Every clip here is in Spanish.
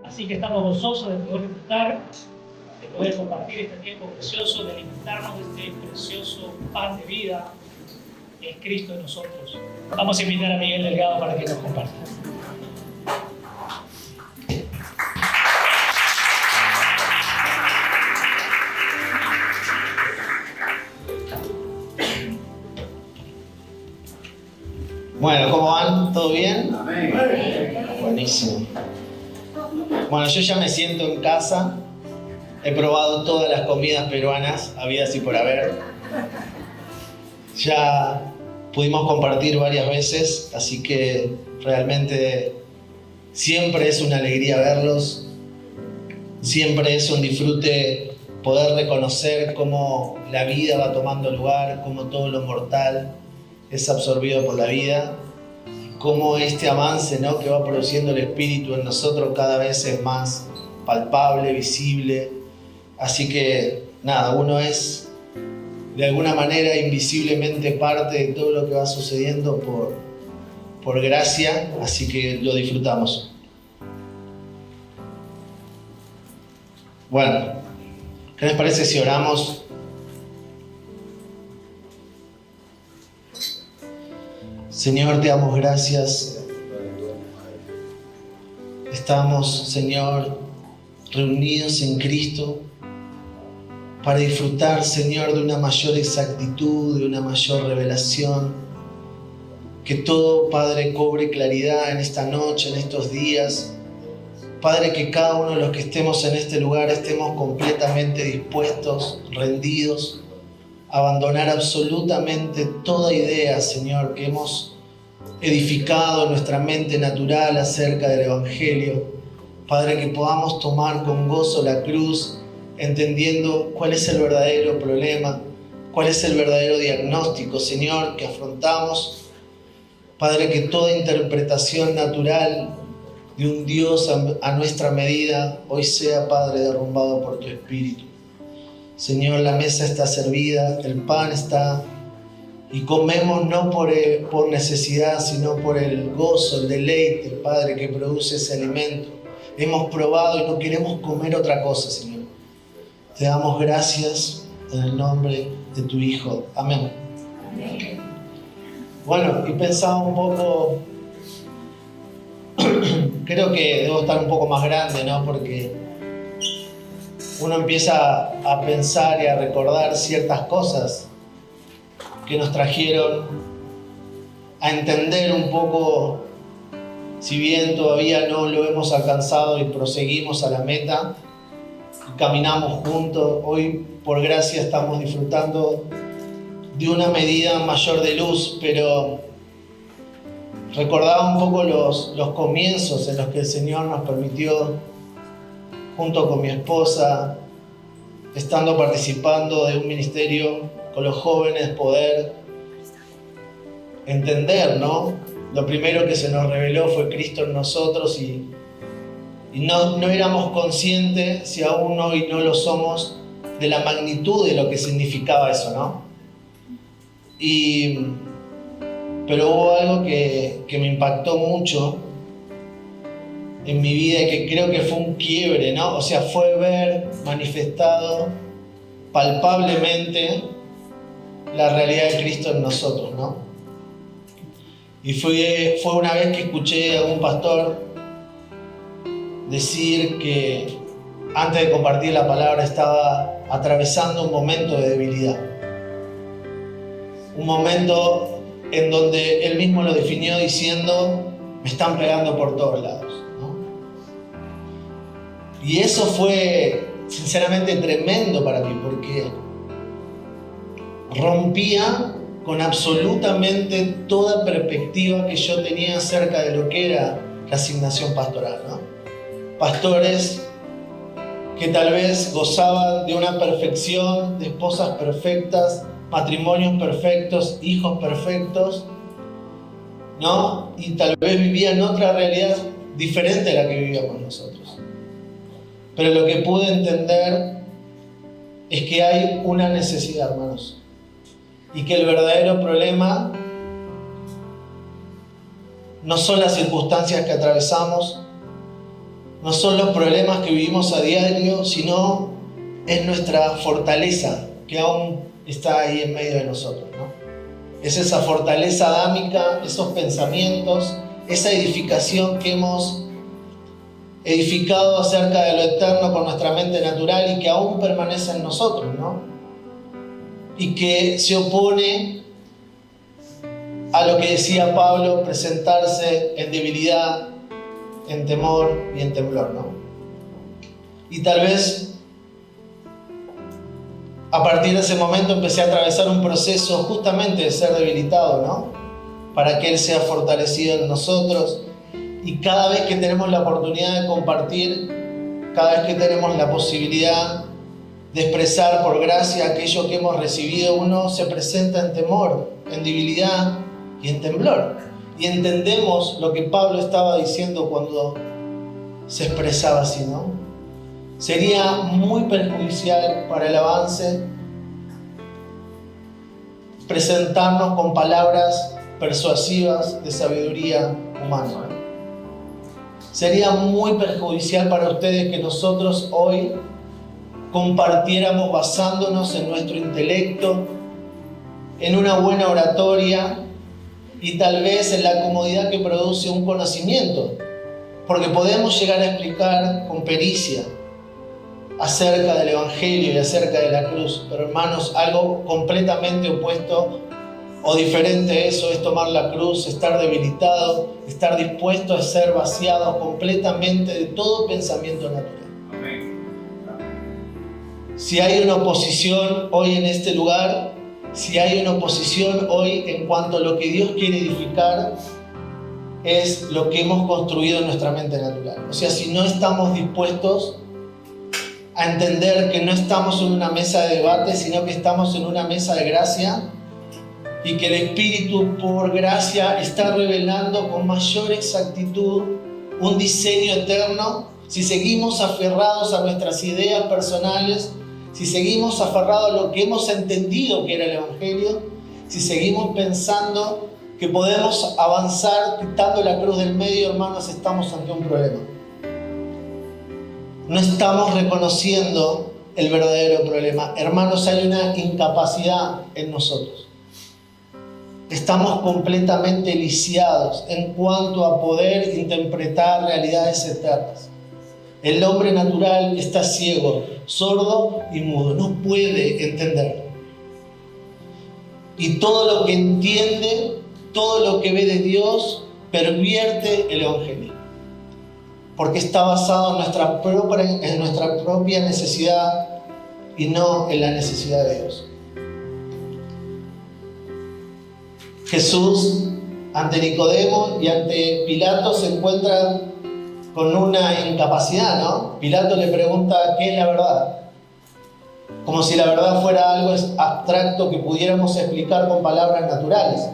Así que estamos gozosos de poder disfrutar, de poder compartir este tiempo precioso, de alimentarnos de este precioso pan de vida que es Cristo en nosotros. Vamos a invitar a Miguel Delgado para que nos comparta. Bueno, ¿cómo van? ¿Todo bien? Amén. Buenísimo. Bueno, yo ya me siento en casa. He probado todas las comidas peruanas, habidas y por haber. Ya pudimos compartir varias veces, así que realmente siempre es una alegría verlos. Siempre es un disfrute poder reconocer cómo la vida va tomando lugar, cómo todo lo mortal es absorbido por la vida, cómo este avance, ¿no?, que va produciendo el Espíritu en nosotros cada vez es más palpable, visible. Así que nada, uno es de alguna manera invisiblemente parte de todo lo que va sucediendo por gracia, así que lo disfrutamos. Bueno, ¿qué les parece si oramos? Señor, te damos gracias. Estamos, Señor, reunidos en Cristo para disfrutar, Señor, de una mayor exactitud, de una mayor revelación. Que todo, Padre, cobre claridad en esta noche, en estos días. Padre, que cada uno de los que estemos en este lugar estemos completamente dispuestos, rendidos, a abandonar absolutamente toda idea, Señor, que hemos edificado en nuestra mente natural acerca del Evangelio. Padre, que podamos tomar con gozo la cruz, entendiendo cuál es el verdadero problema, cuál es el verdadero diagnóstico, Señor, que afrontamos. Padre, que toda interpretación natural de un Dios a nuestra medida hoy sea, Padre, derrumbado por tu Espíritu. Señor, la mesa está servida, el pan está, y comemos no por necesidad, sino por el gozo, el deleite, Padre, que produce ese alimento. Hemos probado y no queremos comer otra cosa, Señor. Te damos gracias en el nombre de tu Hijo. Amén. Amén. Bueno, y pensaba un poco, creo que debo estar un poco más grande, ¿no? Porque uno empieza a pensar y a recordar ciertas cosas que nos trajeron a entender un poco, si bien todavía no lo hemos alcanzado y proseguimos a la meta, caminamos juntos, hoy por gracia estamos disfrutando de una medida mayor de luz, pero recordaba un poco los comienzos en los que el Señor nos permitió, junto con mi esposa, estando participando de un ministerio con los jóvenes, poder entender, ¿no? Lo primero que se nos reveló fue Cristo en nosotros y no éramos conscientes, si aún hoy no lo somos, de la magnitud de lo que significaba eso, ¿no? Pero hubo algo que me impactó mucho en mi vida y que creo que fue un quiebre, ¿no? O sea, fue ver manifestado palpablemente la realidad de Cristo en nosotros, ¿no? Y fue una vez que escuché a un pastor decir que antes de compartir la palabra estaba atravesando un momento de debilidad. Un momento en donde él mismo lo definió diciendo: me están pegando por todos lados, ¿no? Y eso fue sinceramente tremendo para mí, porque rompía con absolutamente toda perspectiva que yo tenía acerca de lo que era la asignación pastoral, ¿no? Pastores que tal vez gozaban de una perfección, de esposas perfectas, matrimonios perfectos, hijos perfectos, ¿no? Y tal vez vivían otra realidad diferente a la que vivíamos nosotros. Pero lo que pude entender es que hay una necesidad, hermanos, y que el verdadero problema no son las circunstancias que atravesamos, no son los problemas que vivimos a diario, sino es nuestra fortaleza que aún está ahí en medio de nosotros, ¿no? Es esa fortaleza adámica, esos pensamientos, esa edificación que hemos edificado acerca de lo eterno con nuestra mente natural y que aún permanece en nosotros, ¿no? Y que se opone a lo que decía Pablo, presentarse en debilidad, en temor y en temblor, ¿no? Y tal vez a partir de ese momento empecé a atravesar un proceso justamente de ser debilitado, ¿no? Para que Él sea fortalecido en nosotros. Y cada vez que tenemos la oportunidad de compartir, cada vez que tenemos la posibilidad de expresar por gracia aquello que hemos recibido, uno se presenta en temor, en debilidad y en temblor. Y entendemos lo que Pablo estaba diciendo cuando se expresaba así, ¿no? Sería muy perjudicial para el avance presentarnos con palabras persuasivas de sabiduría humana, ¿no? Sería muy perjudicial para ustedes que nosotros hoy compartiéramos basándonos en nuestro intelecto, en una buena oratoria y tal vez en la comodidad que produce un conocimiento, porque podemos llegar a explicar con pericia acerca del Evangelio y acerca de la cruz, pero hermanos, algo completamente opuesto o diferente a eso es tomar la cruz, estar debilitado, estar dispuesto a ser vaciado completamente de todo pensamiento natural. Si hay una oposición hoy en este lugar, si hay una oposición hoy en cuanto a lo que Dios quiere edificar, es lo que hemos construido en nuestra mente natural. O sea, si no estamos dispuestos a entender que no estamos en una mesa de debate, sino que estamos en una mesa de gracia, y que el Espíritu por gracia está revelando con mayor exactitud un diseño eterno, si seguimos aferrados a nuestras ideas personales, si seguimos aferrados a lo que hemos entendido que era el Evangelio, si seguimos pensando que podemos avanzar quitando la cruz del medio, hermanos, estamos ante un problema. No estamos reconociendo el verdadero problema. Hermanos, hay una incapacidad en nosotros. Estamos completamente lisiados en cuanto a poder interpretar realidades eternas. El hombre natural está ciego, sordo y mudo. No puede entender. Y todo lo que entiende, todo lo que ve de Dios, pervierte el Evangelio. Porque está basado en nuestra propia necesidad y no en la necesidad de Dios. Jesús, ante Nicodemo y ante Pilato, se encuentra con una incapacidad, ¿no? Pilato le pregunta ¿qué es la verdad? Como si la verdad fuera algo abstracto que pudiéramos explicar con palabras naturales.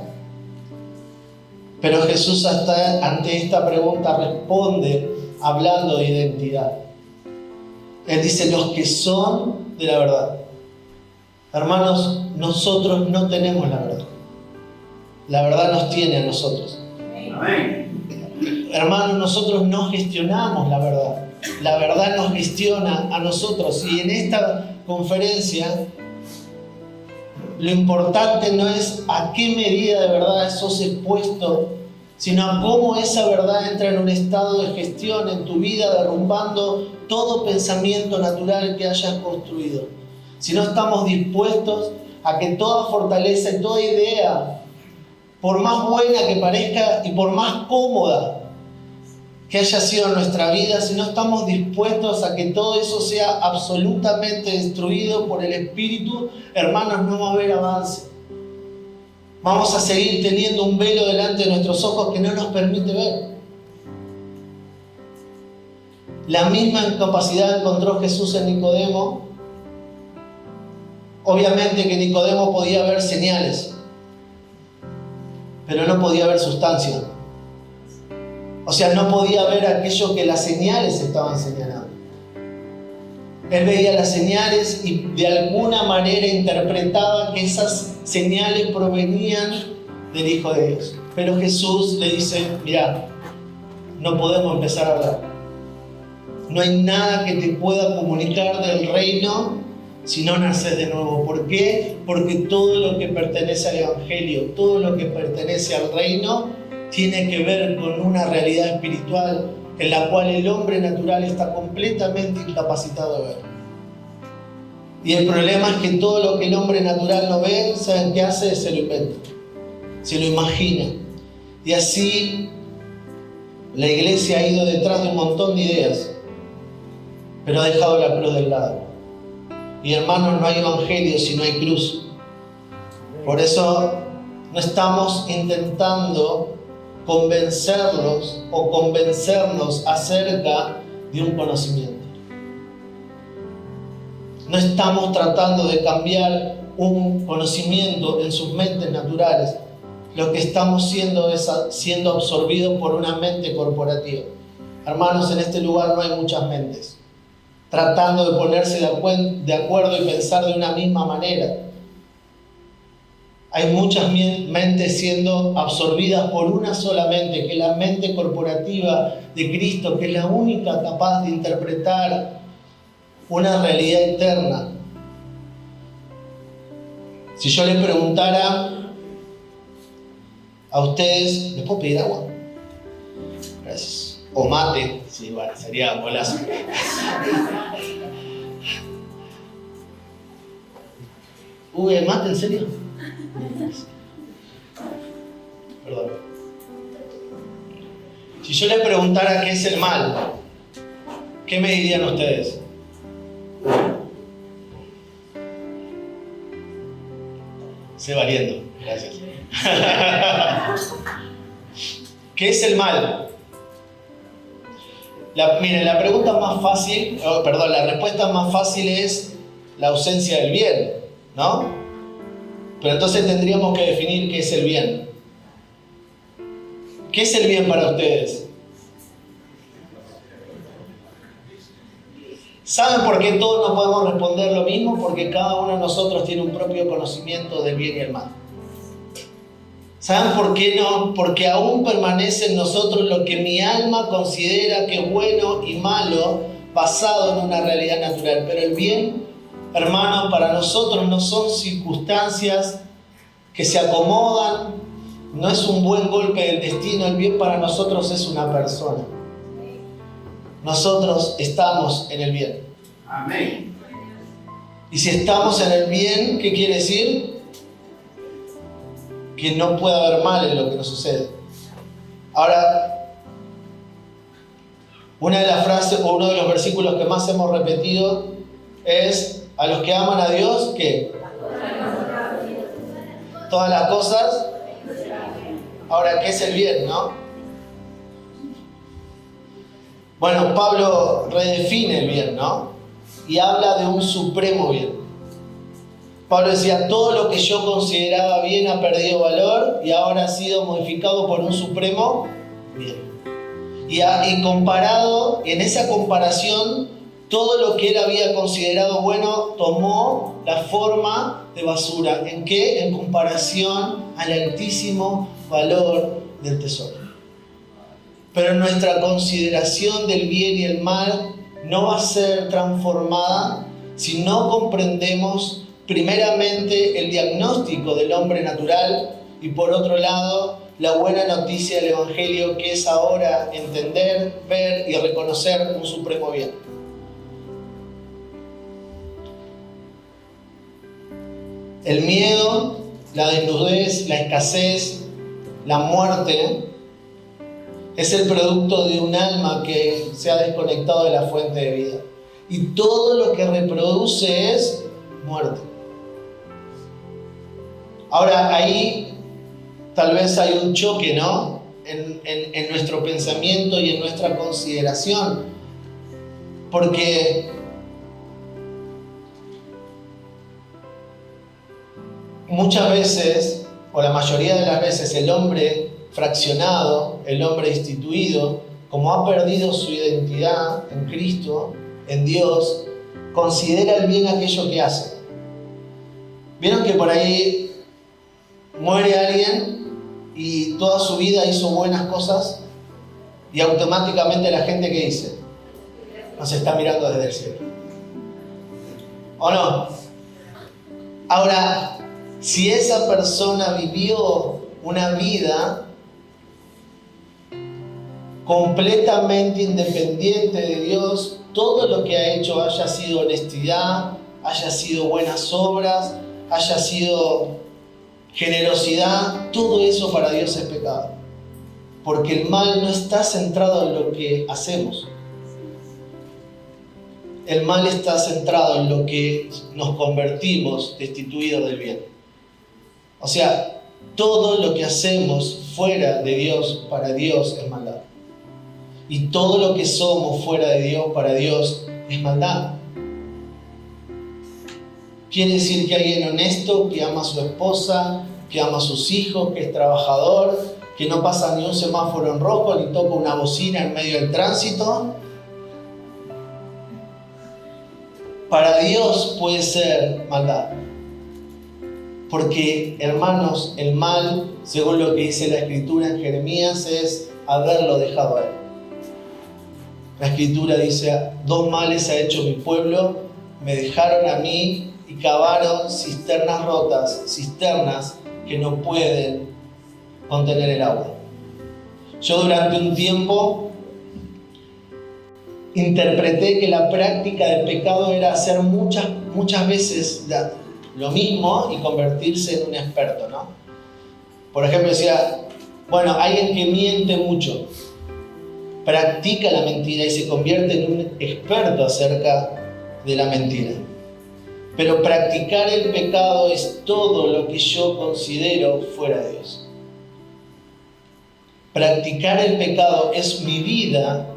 Pero Jesús ante esta pregunta responde hablando de identidad. Él dice, los que son de la verdad. Hermanos, nosotros no tenemos la verdad. La verdad nos tiene a nosotros. Amén. Hermanos, nosotros no gestionamos la verdad. La verdad nos gestiona a nosotros. Y en esta conferencia, lo importante no es a qué medida de verdad sos expuesto, sino a cómo esa verdad entra en un estado de gestión en tu vida, derrumbando todo pensamiento natural que hayas construido. Si no estamos dispuestos a que toda fortaleza y toda idea, por más buena que parezca y por más cómoda que haya sido nuestra vida, si no estamos dispuestos a que todo eso sea absolutamente destruido por el Espíritu, hermanos, no va a haber avance. Vamos a seguir teniendo un velo delante de nuestros ojos que no nos permite ver. La misma incapacidad encontró Jesús en Nicodemo. Obviamente que Nicodemo podía ver señales, pero no podía ver sustancia. O sea, no podía ver aquello que las señales estaban señalando. Él veía las señales y de alguna manera interpretaba que esas señales provenían del Hijo de Dios. Pero Jesús le dice, mirá, no podemos empezar a hablar. No hay nada que te pueda comunicar del reino si no naces de nuevo. ¿Por qué? Porque todo lo que pertenece al Evangelio, todo lo que pertenece al reino, tiene que ver con una realidad espiritual en la cual el hombre natural está completamente incapacitado de ver. Y el problema es que todo lo que el hombre natural no ve, ¿saben qué hace? Se lo inventa, se lo imagina. Y así la iglesia ha ido detrás de un montón de ideas, pero ha dejado la cruz del lado. Y hermanos, no hay evangelio si no hay cruz. Por eso no estamos intentando convencerlos o convencernos acerca de un conocimiento. No estamos tratando de cambiar un conocimiento en sus mentes naturales. Lo que estamos siendo es siendo absorbidos por una mente corporativa. Hermanos, en este lugar no hay muchas mentes tratando de ponerse de acuerdo y pensar de una misma manera. Hay muchas mentes siendo absorbidas por una sola mente, que es la mente corporativa de Cristo, que es la única capaz de interpretar una realidad eterna. Si yo les preguntara a ustedes, ¿les puedo pedir agua? Gracias. O mate, sí, bueno, sería golazo. ¿El mate en serio? Perdón. Si yo les preguntara qué es el mal, ¿qué me dirían ustedes? Sé valiendo, gracias. ¿Qué es el mal? Miren, la respuesta más fácil es la ausencia del bien, ¿no? Pero entonces tendríamos que definir qué es el bien. ¿Qué es el bien para ustedes? ¿Saben por qué todos no podemos responder lo mismo? Porque cada uno de nosotros tiene un propio conocimiento del bien y el mal. ¿Saben por qué no? Porque aún permanece en nosotros lo que mi alma considera que es bueno y malo, basado en una realidad natural. Pero el bien, hermanos, para nosotros no son circunstancias que se acomodan, no es un buen golpe del destino. El bien para nosotros es una persona. Nosotros estamos en el bien. Amén. Y si estamos en el bien, ¿qué quiere decir? Que no puede haber mal en lo que nos sucede. Ahora, una de las frases o uno de los versículos que más hemos repetido es: a los que aman a Dios, ¿qué? Todas las cosas. Ahora, ¿qué es el bien, no? Bueno, Pablo redefine el bien, ¿no? Y habla de un supremo bien. Pablo decía: todo lo que yo consideraba bien ha perdido valor y ahora ha sido modificado por un supremo bien. Y comparado, en esa comparación, todo lo que él había considerado bueno tomó la forma de basura. ¿En qué? En comparación al altísimo valor del tesoro. Pero nuestra consideración del bien y el mal no va a ser transformada si no comprendemos primeramente el diagnóstico del hombre natural y por otro lado la buena noticia del Evangelio, que es ahora entender, ver y reconocer un supremo bien. El miedo, la desnudez, la escasez, la muerte es el producto de un alma que se ha desconectado de la fuente de vida. Y todo lo que reproduce es muerte. Ahora, ahí tal vez hay un choque, ¿no? En nuestro pensamiento y en nuestra consideración. Porque muchas veces, o la mayoría de las veces, el hombre fraccionado, el hombre instituido, como ha perdido su identidad en Cristo, en Dios, considera el bien aquello que hace. ¿Vieron que por ahí muere alguien y toda su vida hizo buenas cosas y automáticamente la gente, ¿qué dice? nos está mirando desde el cielo. ¿O no? Ahora, si esa persona vivió una vida completamente independiente de Dios, todo lo que ha hecho haya sido honestidad, haya sido buenas obras, haya sido generosidad, todo eso para Dios es pecado. Porque el mal no está centrado en lo que hacemos. El mal está centrado en lo que nos convertimos destituidos del bien. O sea, todo lo que hacemos fuera de Dios, para Dios, es maldad. Y todo lo que somos fuera de Dios, para Dios, es maldad. Quiere decir que alguien honesto, que ama a su esposa, que ama a sus hijos, que es trabajador, que no pasa ni un semáforo en rojo, ni toca una bocina en medio del tránsito, para Dios puede ser maldad. Porque, hermanos, el mal, según lo que dice la Escritura en Jeremías, es haberlo dejado a Él. La Escritura dice: 2 males ha hecho mi pueblo, me dejaron a mí y cavaron cisternas rotas, cisternas que no pueden contener el agua. Yo durante un tiempo interpreté que la práctica del pecado era hacer muchas veces lo mismo y convertirse en un experto, ¿no? Por ejemplo, decía, bueno, alguien que miente mucho, practica la mentira y se convierte en un experto acerca de la mentira. Pero practicar el pecado es todo lo que yo considero fuera de Dios. Practicar el pecado es mi vida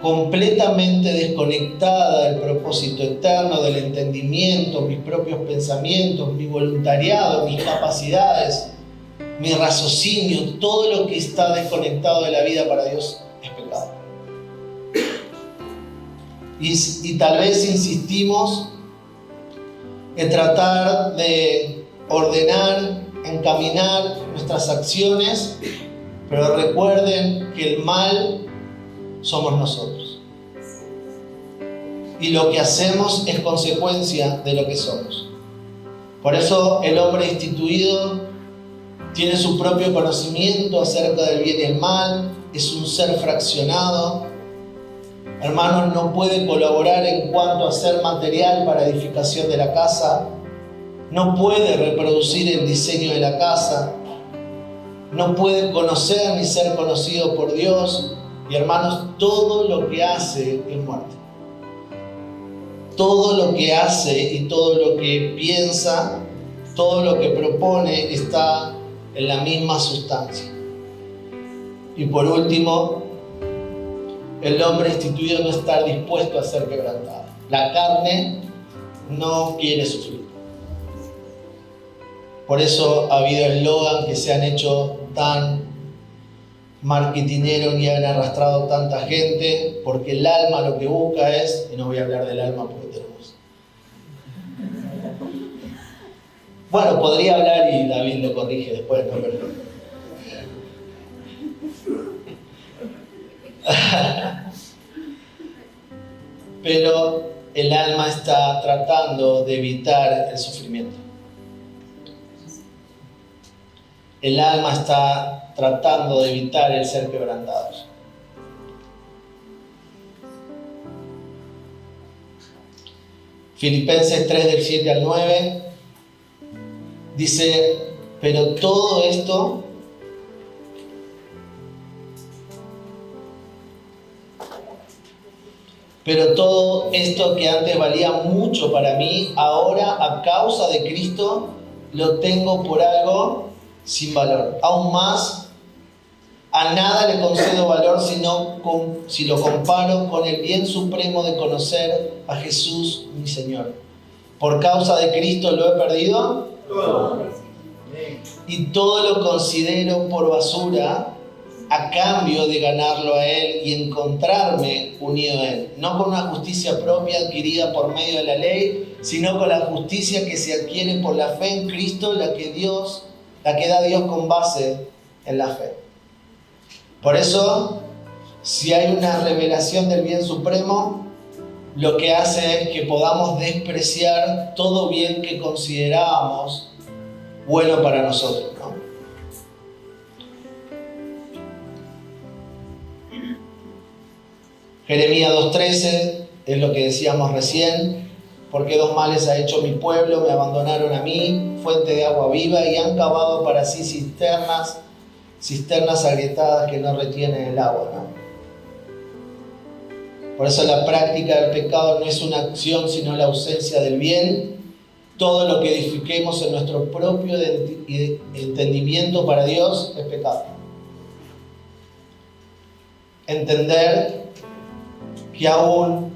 completamente desconectada del propósito eterno, del entendimiento, mis propios pensamientos, mi voluntariado, mis capacidades, mi raciocinio, todo lo que está desconectado de la vida para Dios es pecado. Y tal vez insistimos en tratar de ordenar, encaminar nuestras acciones, pero recuerden que el mal somos nosotros. Y lo que hacemos es consecuencia de lo que somos. Por eso el hombre instituido tiene su propio conocimiento acerca del bien y el mal, es un ser fraccionado. Hermanos, no puede colaborar en cuanto a hacer material para edificación de la casa, no puede reproducir el diseño de la casa, no puede conocer ni ser conocido por Dios. Y hermanos, todo lo que hace es muerte. Todo lo que hace y todo lo que piensa, todo lo que propone está en la misma sustancia. Y por último, el hombre instituido no está dispuesto a ser quebrantado. La carne no quiere sufrir. Por eso ha habido eslogan que se han hecho tan marketineros y han arrastrado tanta gente, porque el alma lo que busca es, y no voy a hablar del alma porque tenemos... Bueno, podría hablar y David lo corrige después, ¿no? Pero el alma está tratando de evitar el sufrimiento. El alma está tratando de evitar el ser quebrantados. Filipenses 3 del 7 al 9 dice: pero todo esto que antes valía mucho para mí, ahora a causa de Cristo lo tengo por algo sin valor. Aún más, a nada le concedo valor si lo comparo con el bien supremo de conocer a Jesús mi Señor. Por causa de Cristo lo he perdido todo. Y todo lo considero por basura a cambio de ganarlo a Él y encontrarme unido a Él. No con una justicia propia adquirida por medio de la ley, sino con la justicia que se adquiere por la fe en Cristo, la que da Dios con base en la fe. Por eso, si hay una revelación del bien supremo, lo que hace es que podamos despreciar todo bien que considerábamos bueno para nosotros, ¿no? Jeremías 2:13 es lo que decíamos recién. Porque 2 males ha hecho mi pueblo, me abandonaron a mí, fuente de agua viva, y han cavado para sí cisternas agrietadas que no retienen el agua, ¿no? Por eso la práctica del pecado no es una acción, sino la ausencia del bien. Todo lo que edifiquemos en nuestro propio entendimiento para Dios es pecado. Entender que aún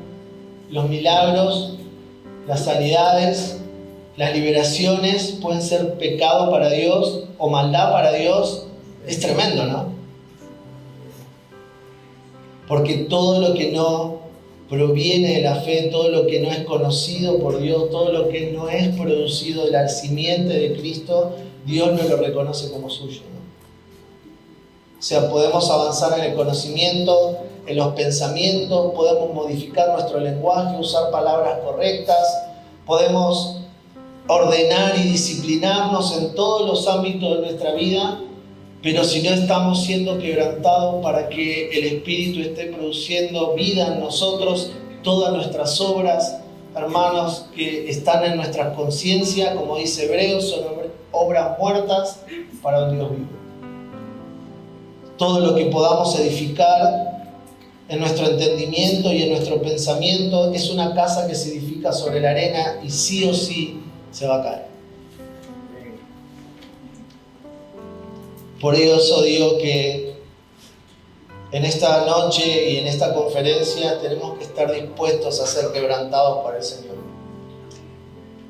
los milagros, las sanidades, las liberaciones pueden ser pecado para Dios o maldad para Dios, es tremendo, ¿no? Porque todo lo que no proviene de la fe, todo lo que no es conocido por Dios, todo lo que no es producido de la simiente de Cristo, Dios no lo reconoce como suyo, ¿no? O sea, podemos avanzar en el conocimiento, en los pensamientos, podemos modificar nuestro lenguaje, usar palabras correctas, podemos ordenar y disciplinarnos en todos los ámbitos de nuestra vida, pero si no estamos siendo quebrantados para que el Espíritu esté produciendo vida en nosotros, todas nuestras obras, hermanos, que están en nuestra conciencia, como dice Hebreos, son obras muertas para un Dios vivo. Todo lo que podamos edificar en nuestro entendimiento y en nuestro pensamiento es una casa que se edifica sobre la arena y sí o sí se va a caer. Por eso digo que en esta noche y en esta conferencia tenemos que estar dispuestos a ser quebrantados para el Señor.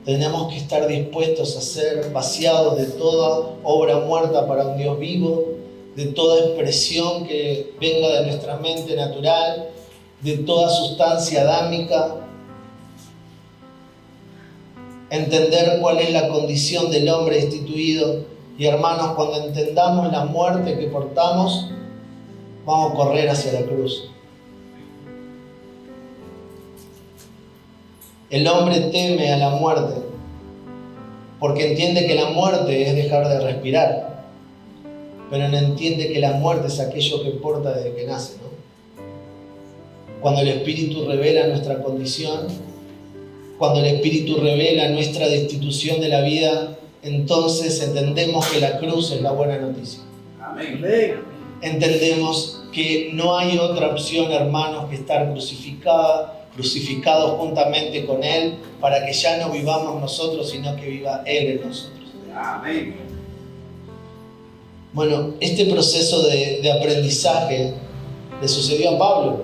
Tenemos que estar dispuestos a ser vaciados de toda obra muerta para un Dios vivo, de toda expresión que venga de nuestra mente natural, de toda sustancia adámica. Entender cuál es la condición del hombre destituido. Y hermanos, cuando entendamos la muerte que portamos, vamos a correr hacia la cruz. El hombre teme a la muerte porque entiende que la muerte es dejar de respirar. Pero no entiende que la muerte es aquello que porta desde que nace, ¿no? Cuando el Espíritu revela nuestra condición, cuando el Espíritu revela nuestra destitución de la vida, entonces entendemos que la cruz es la buena noticia. Amén. Entendemos que no hay otra opción, hermanos, que estar crucificados juntamente con Él, para que ya no vivamos nosotros, sino que viva Él en nosotros. Amén. Bueno, este proceso de aprendizaje le sucedió a Pablo.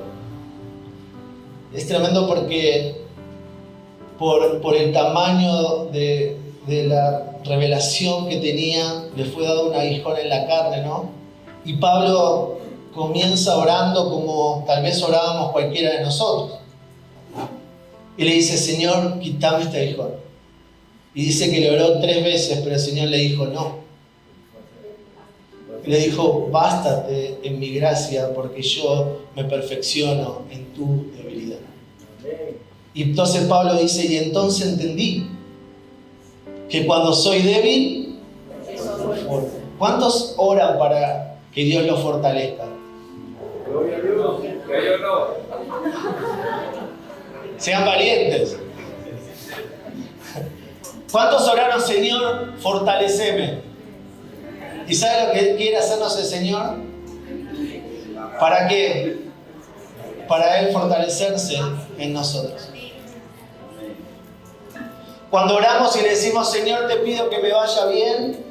Es tremendo porque por el tamaño de la revelación que tenía, le fue dado un aguijón en la carne, ¿no? Y Pablo comienza orando como tal vez orábamos cualquiera de nosotros. Y le dice: Señor, quítame este aguijón. Y dice que le oró 3 veces, pero el Señor le dijo no. Le dijo: bástate en mi gracia, porque yo me perfecciono en tu debilidad. Y entonces Pablo dice: y entonces entendí que cuando soy débil, soy fuerte. ¿Cuántos oran para que Dios los fortalezca? Gloria a Dios. Que yo no. Sean valientes. ¿Cuántos oraron: Señor, fortaleceme? ¿Y sabe lo que quiere hacernos el Señor? ¿Para qué? Para Él fortalecerse en nosotros. Cuando oramos y le decimos: Señor, te pido que me vaya bien,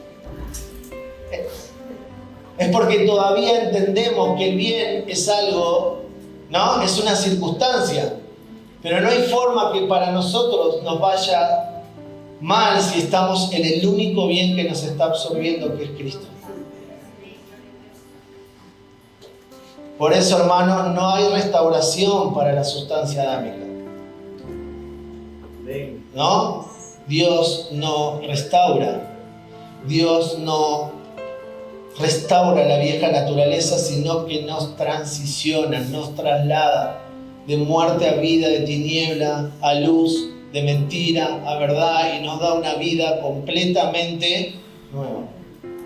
es porque todavía entendemos que el bien es algo, ¿no? Es una circunstancia. Pero no hay forma que para nosotros nos vaya mal si estamos en el único bien que nos está absorbiendo, que es Cristo. Por eso, hermanos, no hay restauración para la sustancia adámica, ¿no? Dios no restaura. Dios no restaura la vieja naturaleza, sino que nos transiciona, nos traslada de muerte a vida, de tiniebla a luz, de mentira a verdad, y nos da una vida completamente nueva.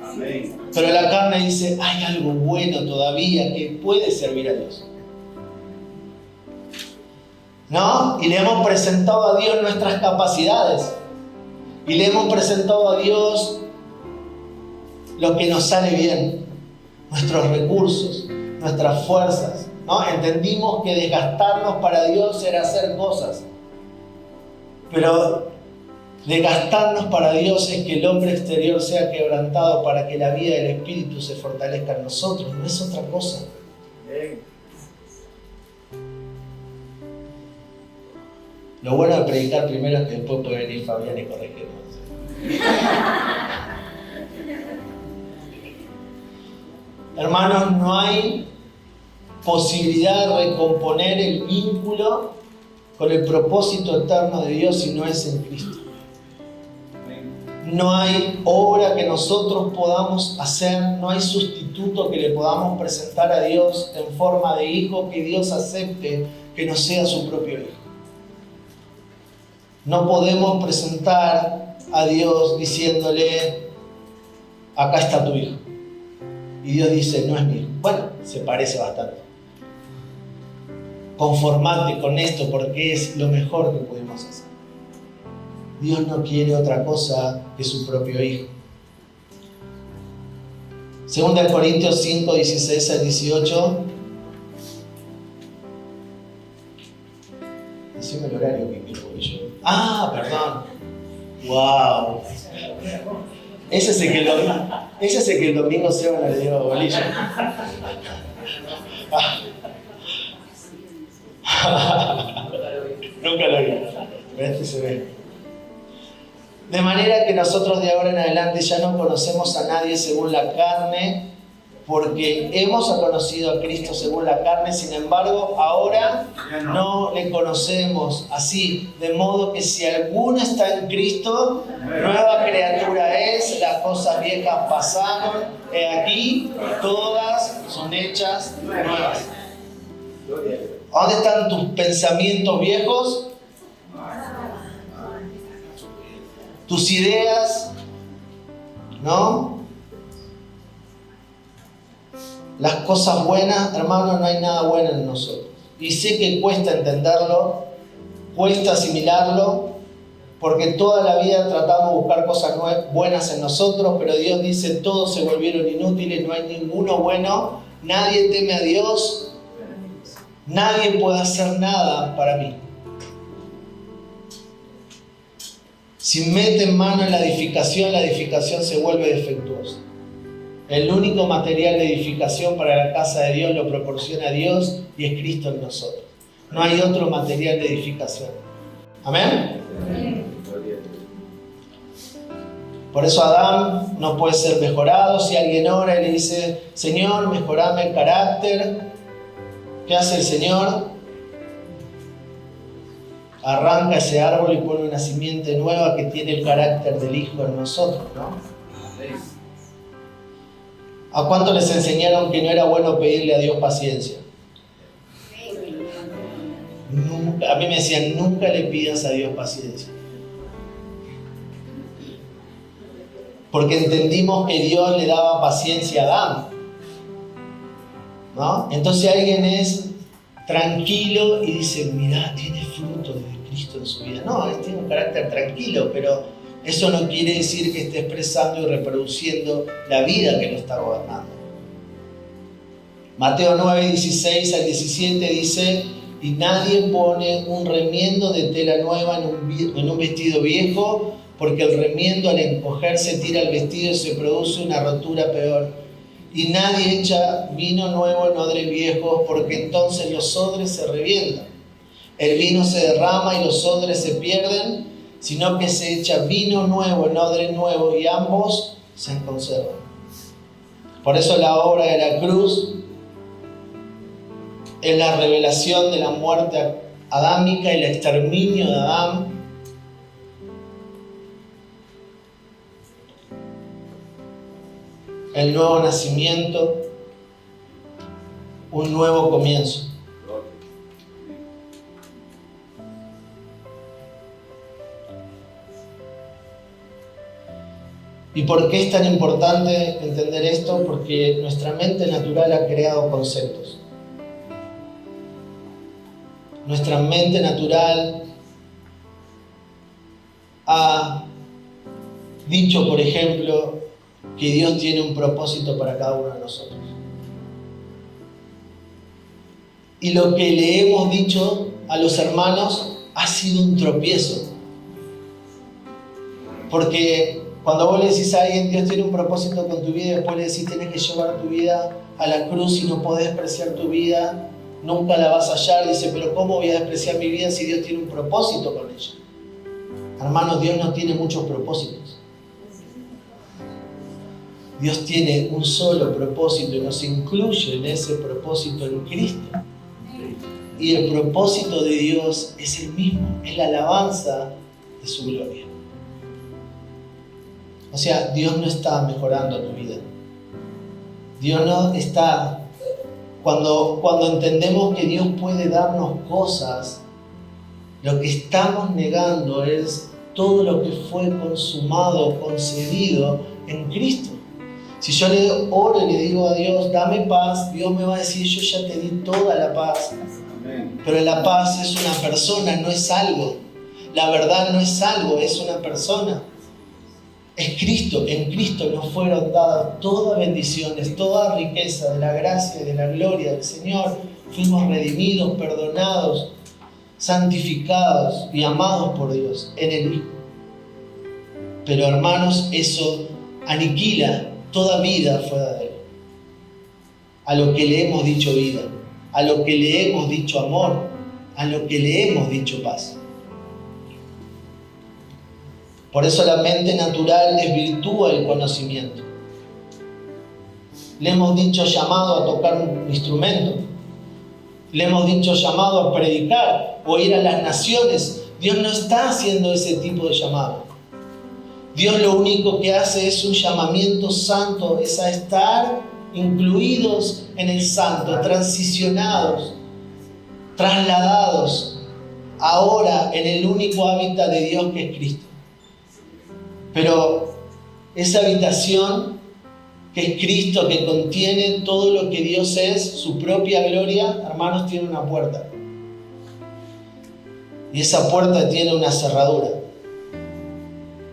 Amén. Pero la carne dice, hay algo bueno todavía que puede servir a Dios, ¿no? Y le hemos presentado a Dios nuestras capacidades, y le hemos presentado a Dios lo que nos sale bien, nuestros recursos, nuestras fuerzas, ¿no? Entendimos que desgastarnos para Dios era hacer cosas, pero desgastarnos para Dios es que el hombre exterior sea quebrantado para que la vida del Espíritu se fortalezca en nosotros, no es otra cosa. Lo bueno de predicar primero es que después puede venir Fabián y corregirnos. Hermanos, no hay posibilidad de recomponer el vínculo con el propósito eterno de Dios si no es en Cristo. No hay obra que nosotros podamos hacer, no hay sustituto que le podamos presentar a Dios en forma de hijo que Dios acepte que no sea su propio hijo. No podemos presentar a Dios diciéndole, acá está tu hijo. Y Dios dice, no es mi hijo. Bueno, se parece bastante. Conformate con esto porque es lo mejor que podemos hacer. Dios no quiere otra cosa que su propio hijo. 2 Corintios 5, 16 al 18. Decime el horario que quiero yo. Ah, perdón. Wow. Ese es el que el domingo se van a le dio bolillo. Nunca lo vi. Este se ve. De manera que nosotros de ahora en adelante ya no conocemos a nadie según la carne, porque hemos conocido a Cristo según la carne, sin embargo, ahora no le conocemos así. De modo que si alguno está en Cristo, nueva criatura es, las cosas viejas pasaron, he aquí, todas son hechas nuevas. ¿Dónde están tus pensamientos viejos? Tus ideas, ¿no? Las cosas buenas, hermanos, no hay nada bueno en nosotros. Y sé que cuesta entenderlo, cuesta asimilarlo, porque toda la vida tratamos de buscar cosas buenas en nosotros, pero Dios dice, todos se volvieron inútiles, no hay ninguno bueno, nadie teme a Dios, nadie puede hacer nada para mí. Si meten mano en la edificación se vuelve defectuosa. El único material de edificación para la casa de Dios lo proporciona Dios y es Cristo en nosotros. No hay otro material de edificación. ¿Amén? Por eso Adán no puede ser mejorado. Si alguien ora y le dice, Señor, mejorame el carácter, ¿qué hace el Señor? Arranca ese árbol y pone una simiente nueva que tiene el carácter del Hijo en nosotros, ¿no? ¿A cuánto les enseñaron que no era bueno pedirle a Dios paciencia? Nunca, a mí me decían, nunca le pidas a Dios paciencia. Porque entendimos que Dios le daba paciencia a Adán, ¿no? Entonces alguien es tranquilo y dice, mirá, tiene fruto de Cristo en su vida. No, él tiene un carácter tranquilo, pero eso no quiere decir que esté expresando y reproduciendo la vida que lo está gobernando. Mateo 9, 16 al 17 dice, y nadie pone un remiendo de tela nueva en un vestido viejo, porque el remiendo al encogerse tira el vestido y se produce una rotura peor. Y nadie echa vino nuevo en odres viejos, porque entonces los odres se revientan. El vino se derrama y los odres se pierden, sino que se echa vino nuevo en odres nuevos y ambos se conservan. Por eso la obra de la cruz es la revelación de la muerte adámica y el exterminio de Adán. El nuevo nacimiento, un nuevo comienzo. ¿Y por qué es tan importante entender esto? Porque nuestra mente natural ha creado conceptos. Nuestra mente natural ha dicho, por ejemplo, que Dios tiene un propósito para cada uno de nosotros. Y lo que le hemos dicho a los hermanos ha sido un tropiezo. Porque cuando vos le decís a alguien, Dios tiene un propósito con tu vida, y después le decís, tenés que llevar tu vida a la cruz y no podés despreciar tu vida, nunca la vas a hallar. Dice, pero ¿cómo voy a despreciar mi vida si Dios tiene un propósito con ella? Hermanos, Dios no tiene muchos propósitos. Dios tiene un solo propósito y nos incluye en ese propósito en Cristo. Y el propósito de Dios es el mismo, es la alabanza de su gloria. O sea, Dios no está mejorando tu vida. Dios no está... Cuando entendemos que Dios puede darnos cosas, lo que estamos negando es todo lo que fue consumado, concedido en Cristo. Si yo le oro y le digo a Dios, dame paz, Dios me va a decir, yo ya te di toda la paz. Amén. Pero la paz es una persona, no es algo. La verdad no es algo, es una persona. Es Cristo. En Cristo nos fueron dadas todas bendiciones, toda riqueza de la gracia y de la gloria del Señor. Fuimos redimidos, perdonados, santificados y amados por Dios en el Hijo. Pero hermanos, eso aniquila toda vida fuera de Él. A lo que le hemos dicho vida, a lo que le hemos dicho amor, a lo que le hemos dicho paz. Por eso la mente natural desvirtúa el conocimiento. Le hemos dicho llamado a tocar un instrumento. Le hemos dicho llamado a predicar o ir a las naciones. Dios no está haciendo ese tipo de llamado. Dios lo único que hace es un llamamiento santo, es a estar incluidos en el santo, transicionados, trasladados ahora en el único hábitat de Dios que es Cristo. Pero esa habitación que es Cristo, que contiene todo lo que Dios es, su propia gloria, hermanos, tiene una puerta. Y esa puerta tiene una cerradura.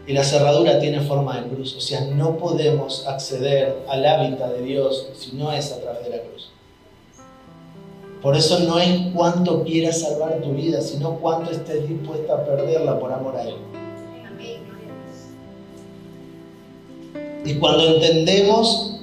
Y la cerradura tiene forma de cruz. O sea, no podemos acceder al hábitat de Dios si no es a través de la cruz. Por eso no es cuánto quieras salvar tu vida, sino cuánto estés dispuesta a perderla por amor a Él. Y cuando entendemos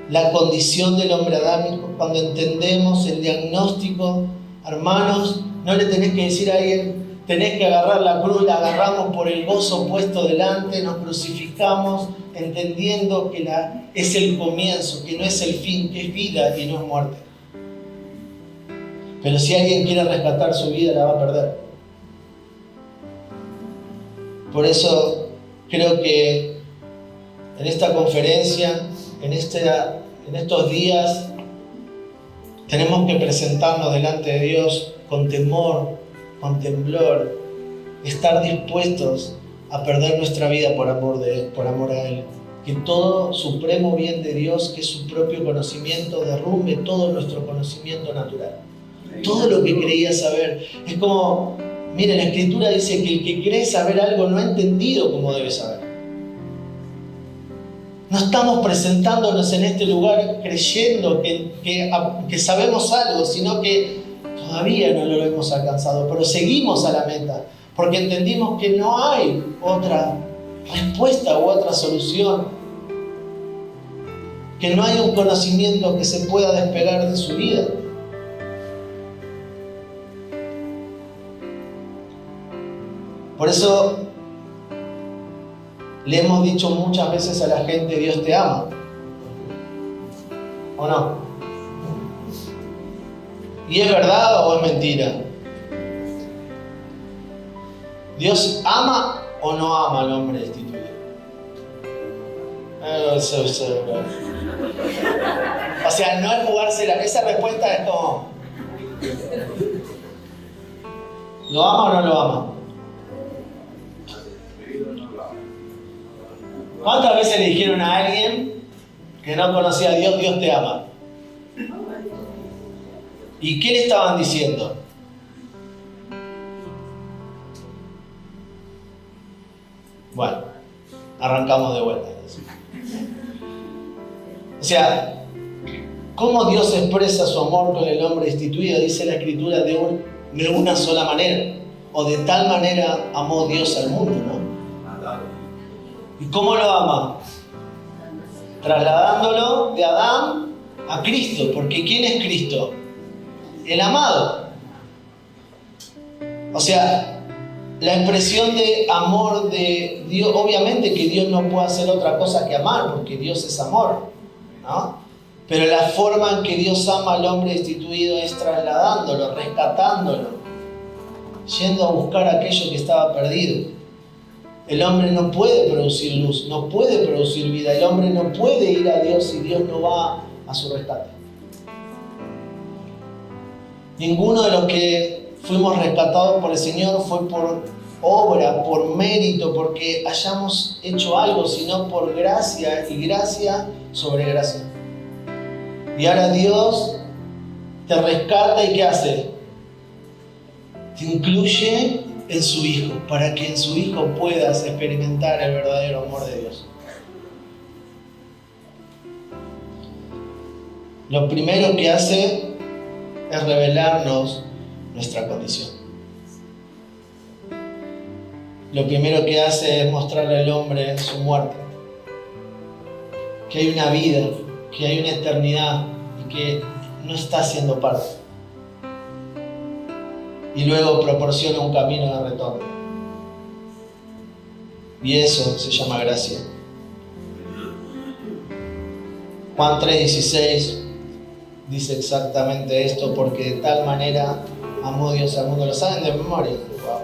la condición del hombre adámico, cuando entendemos el diagnóstico, hermanos, no le tenés que decir a alguien, tenés que agarrar la cruz, la agarramos por el gozo puesto delante, nos crucificamos, entendiendo que es el comienzo, que no es el fin, que es vida y no es muerte. Pero si alguien quiere rescatar su vida, la va a perder. Por eso creo que en esta conferencia, en estos días, tenemos que presentarnos delante de Dios con temor, con temblor, estar dispuestos a perder nuestra vida por amor a Él. Que todo supremo bien de Dios, que es su propio conocimiento, derrumbe todo nuestro conocimiento natural. Todo lo que creía saber. Es como, mira, la Escritura dice que el que cree saber algo no ha entendido cómo debe saber. No estamos presentándonos en este lugar creyendo que sabemos algo, sino que todavía no lo hemos alcanzado, pero seguimos a la meta, porque entendimos que no hay otra respuesta u otra solución, que no hay un conocimiento que se pueda despegar de su vida. Por eso le hemos dicho muchas veces a la gente, Dios te ama. ¿O no? ¿Y es verdad o es mentira? ¿Dios ama o no ama al hombre destituido? O sea, no es jugársela. Esa respuesta es como, ¿lo ama o no lo ama? ¿Cuántas veces le dijeron a alguien que no conocía a Dios, Dios te ama? ¿Y qué le estaban diciendo? Bueno, arrancamos de vuelta. O sea, ¿cómo Dios expresa su amor con el hombre destituido? Dice la Escritura de una sola manera. O de tal manera amó Dios al mundo, ¿no? ¿Y cómo lo ama? Trasladándolo de Adán a Cristo. Porque ¿quién es Cristo? El amado. O sea, la expresión de amor de Dios, obviamente que Dios no puede hacer otra cosa que amar, porque Dios es amor, ¿no? Pero la forma en que Dios ama al hombre destituido es trasladándolo, rescatándolo, yendo a buscar aquello que estaba perdido. El hombre no puede producir luz, no puede producir vida. El hombre no puede ir a Dios si Dios no va a su rescate. Ninguno de los que fuimos rescatados por el Señor fue por obra, por mérito, porque hayamos hecho algo, sino por gracia y gracia sobre gracia. Y ahora Dios te rescata y ¿qué hace? Te incluye en su Hijo, para que en su Hijo puedas experimentar el verdadero amor de Dios. Lo primero que hace es revelarnos nuestra condición. Lo primero que hace es mostrarle al hombre su muerte, que hay una vida, que hay una eternidad y que no está siendo parte. Y luego proporciona un camino de retorno. Y eso se llama gracia. Juan 3:16 dice exactamente esto, porque de tal manera amó Dios al mundo. ¿Lo saben de memoria? Wow.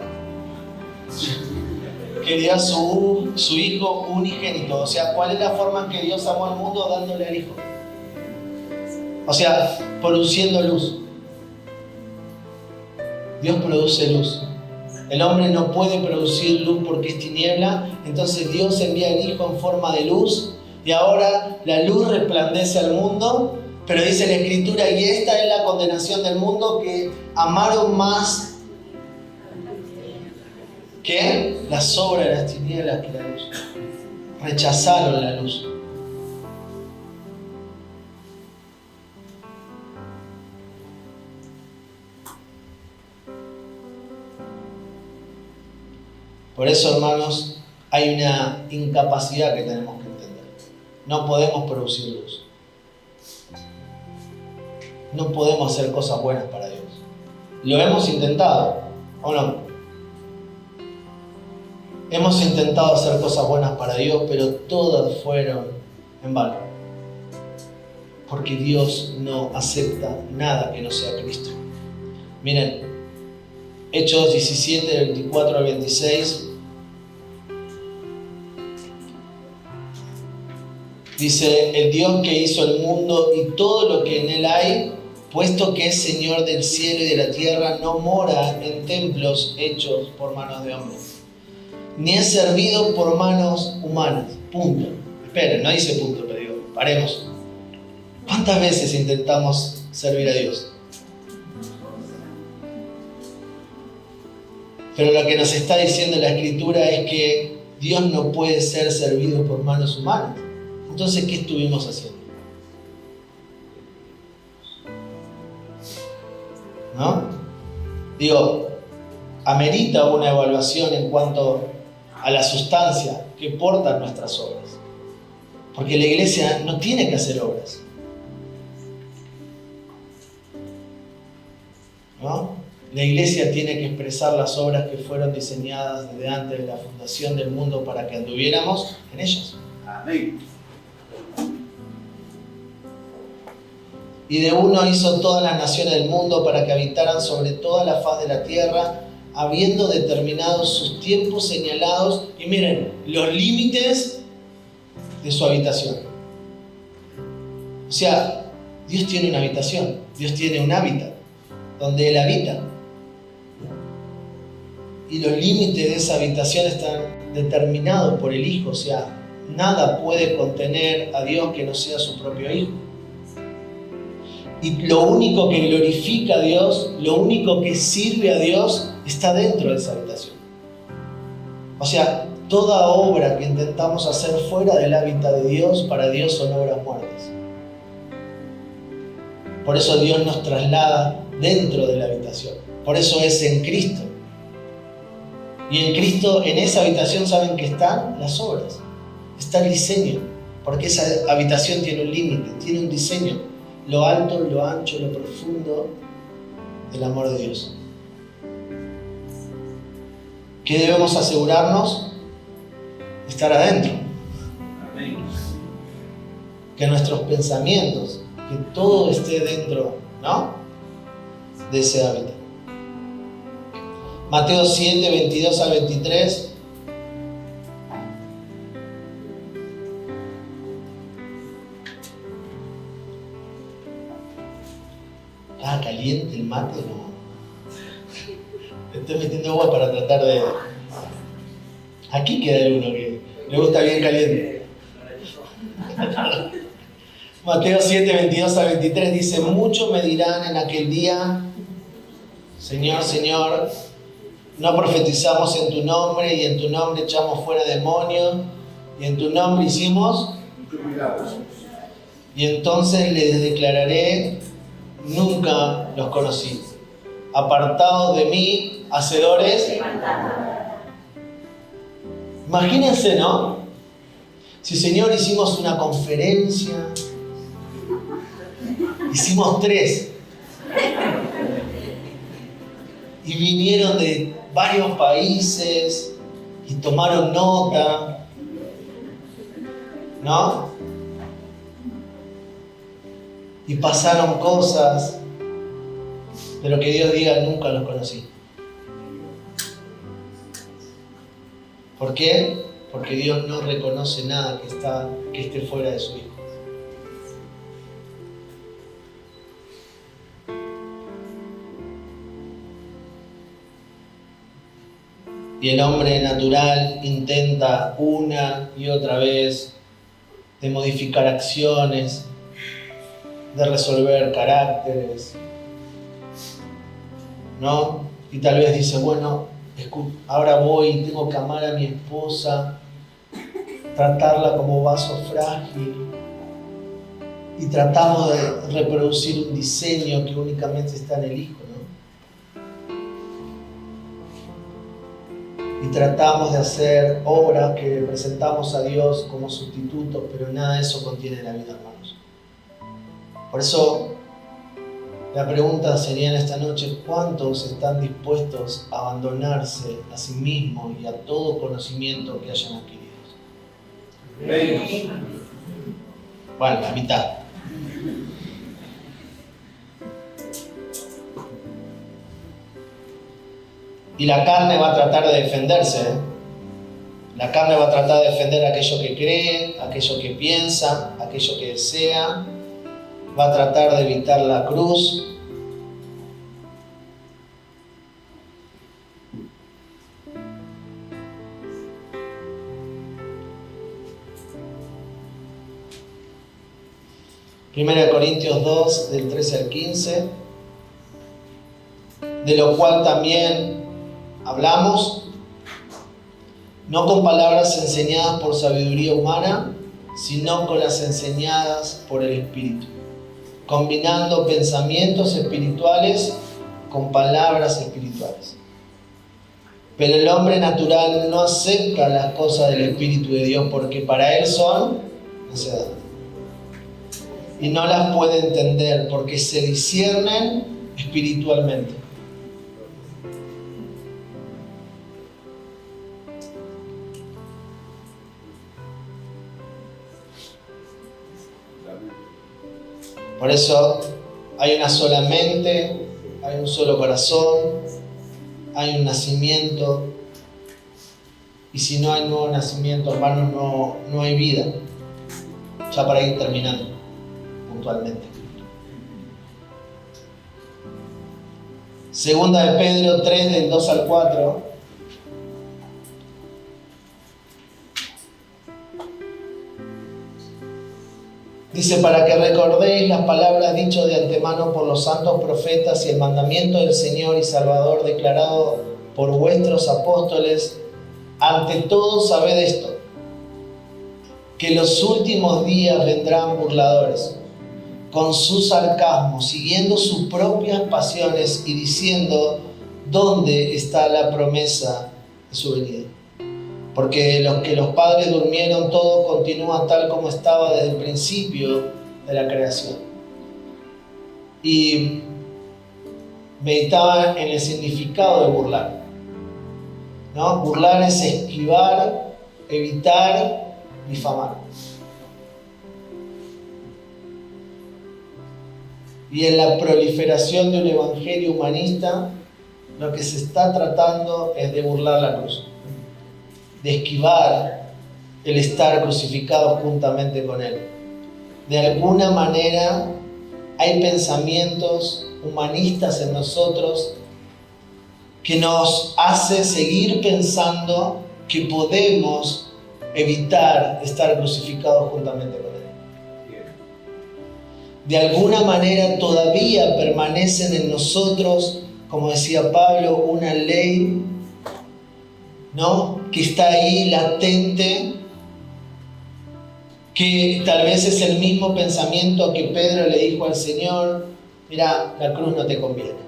Que dio a su Hijo unigénito. O sea, ¿cuál es la forma en que Dios amó al mundo? Dándole al Hijo. O sea, produciendo luz. Dios produce luz. El hombre no puede producir luz porque es tiniebla. Entonces Dios envía al Hijo en forma de luz. Y ahora la luz resplandece al mundo. Pero dice la Escritura, y esta es la condenación del mundo, que amaron más que las obras de las tinieblas que la luz. Rechazaron la luz. Por eso, hermanos, hay una incapacidad que tenemos que entender. No podemos producir luz. No podemos hacer cosas buenas para Dios. Lo hemos intentado, ¿o no? Hemos intentado hacer cosas buenas para Dios, pero todas fueron en vano. Porque Dios no acepta nada que no sea Cristo. Miren, Hechos 17, 24 al 26. Dice, el Dios que hizo el mundo y todo lo que en él hay, puesto que es Señor del cielo y de la tierra, no mora en templos hechos por manos de hombres, ni es servido por manos humanas. Punto. Esperen, no dice punto, pero digo, paremos. ¿Cuántas veces intentamos servir a Dios? Pero lo que nos está diciendo la Escritura es que Dios no puede ser servido por manos humanas. Entonces, ¿qué estuvimos haciendo? ¿No? Digo, amerita una evaluación en cuanto a la sustancia que portan nuestras obras. Porque la iglesia no tiene que hacer obras. ¿No? La iglesia tiene que expresar las obras que fueron diseñadas desde antes de la fundación del mundo para que anduviéramos en ellas. Amén. Y de uno hizo todas las naciones del mundo para que habitaran sobre toda la faz de la tierra, habiendo determinado sus tiempos señalados, y miren, los límites de su habitación. O sea, Dios tiene una habitación, Dios tiene un hábitat, donde Él habita. Y los límites de esa habitación están determinados por el Hijo, o sea, nada puede contener a Dios que no sea su propio Hijo. Y lo único que glorifica a Dios, lo único que sirve a Dios, está dentro de esa habitación. O sea, toda obra que intentamos hacer fuera del hábitat de Dios, para Dios son obras muertas. Por eso Dios nos traslada dentro de la habitación. Por eso es en Cristo. Y en Cristo, en esa habitación, ¿saben que están las obras? Está el diseño. Porque esa habitación tiene un límite, tiene un diseño. Lo alto, lo ancho, lo profundo del amor de Dios. ¿Qué debemos asegurarnos? Estar adentro. Amén. Que nuestros pensamientos, que todo esté dentro, ¿no?, de ese hábitat. Mateo 7, 22 al 23. Ah, caliente el mate, no. Estoy metiendo agua para tratar de... Aquí queda uno que le gusta bien caliente. Mateo 7, 22 al 23 dice: muchos me dirán en aquel día: Señor, Señor, no profetizamos en tu nombre, y en tu nombre echamos fuera demonios, y en tu nombre hicimos. Y entonces les declararé: nunca los conocí. Apartados de mí, hacedores. Imagínense, ¿no? Si, Señor, hicimos una conferencia, hicimos 3, y vinieron de varios países y tomaron nota, ¿no? Y pasaron cosas, pero que Dios diga: nunca los conocí. ¿Por qué? Porque Dios no reconoce nada que esté fuera de su Hijo. Y el hombre natural intenta una y otra vez de modificar acciones, de resolver caracteres, ¿no? Y tal vez dice: bueno, ahora voy y tengo que amar a mi esposa, tratarla como vaso frágil, y tratamos de reproducir un diseño que únicamente está en el Hijo, ¿no? Y tratamos de hacer obras que presentamos a Dios como sustitutos, pero nada de eso contiene la vida, hermanos. Por eso la pregunta sería en esta noche: ¿cuántos están dispuestos a abandonarse a sí mismos y a todo conocimiento que hayan adquirido? Bueno, la mitad. Y la carne va a tratar de defenderse, ¿eh? La carne va a tratar de defender aquello que cree, aquello que piensa, aquello que desea. Va a tratar de evitar la cruz. Primera de Corintios 2, del 13 al 15, de lo cual también hablamos, no con palabras enseñadas por sabiduría humana, sino con las enseñadas por el Espíritu, combinando pensamientos espirituales con palabras espirituales. Pero el hombre natural no acepta las cosas del Espíritu de Dios, porque para él son necedad, y no las puede entender porque se disciernen espiritualmente. Por eso hay una sola mente, hay un solo corazón, hay un nacimiento, y si no hay nuevo nacimiento, hermanos, no hay vida. Ya para ir terminando puntualmente. Segunda de Pedro 3, del 2 al 4. Dice, para que recordéis las palabras dichas de antemano por los santos profetas y el mandamiento del Señor y Salvador declarado por vuestros apóstoles. Ante todo sabed esto, que los últimos días vendrán burladores, con su sarcasmo, siguiendo sus propias pasiones y diciendo, ¿dónde está la promesa de su venida? Porque los que los padres durmieron, todo continúa tal como estaba desde el principio de la creación. Y meditaba en el significado de burlar, ¿no? Burlar es esquivar, evitar, difamar. Y en la proliferación de un evangelio humanista, lo que se está tratando es de burlar la cruz, de esquivar el estar crucificado juntamente con Él. De alguna manera hay pensamientos humanistas en nosotros que nos hace seguir pensando que podemos evitar estar crucificados juntamente con Él. De alguna manera todavía permanecen en nosotros, como decía Pablo, una ley, ¿no?, que está ahí latente, que tal vez es el mismo pensamiento que Pedro le dijo al Señor: mira, la cruz no te conviene.